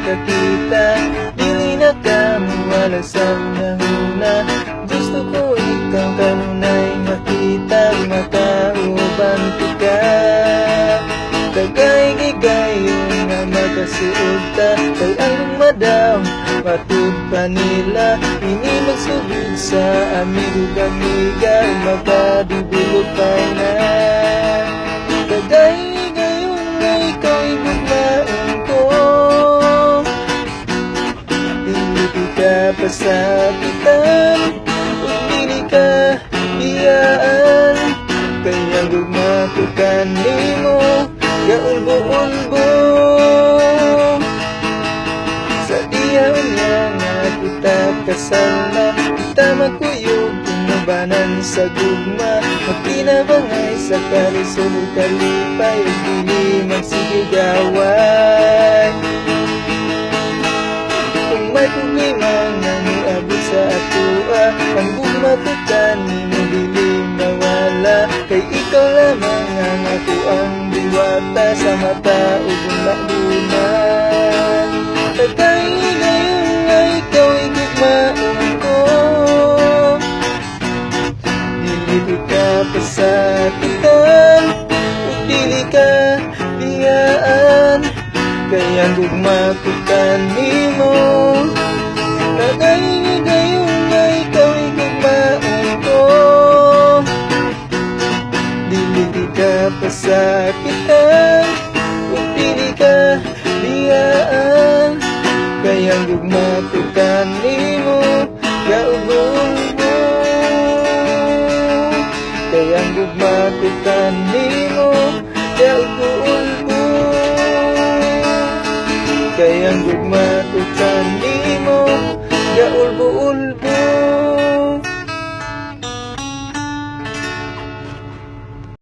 magkakita. Dili na ka mawala sa una-una. Gusto ko ikaw kanunay makita, makauban ka. Kagay-gigayo nga magkasuod ta, kay anong madaw matud pa nila. Ini magsugod sa amigo-amiga, magkadibulog pa na. Kagay-gigayo nga ikaw ibugmaon ko, dili ka pasakitan, ug dili ka biyaan. Kaya gugma ko kanimo, Nag-Ulbo-Ulbo. Sa diyaw niya nga kita kasal na, kita magkuyog tumubanan sa gugma. Magtinabangay sa karisol kalipay, dili magsigigaway. Kung may problema nga niabot sa atua, ang gugma ko kanimo dili mawala. Kay ikaw lamang ang ako ang diwata sa mata o bunak-bunan. Tagay ngayon nga ikaw igugmaon ko, dili ka pasakitan, o dili ka biyaan. Kaya gugma ko kanimo, tagay ngayon nga ikaw igugmaon ko, dili ka pasakitan, o dili ka biyaan. Kaya gugma ko kanimo, Nag-Ulbo-Ulbo. Kaya gugma ko kanimo, Nag-Ulbo-Ulbo. Kaya gugma ko kanimo, Nag-Ulbo-Ulbo.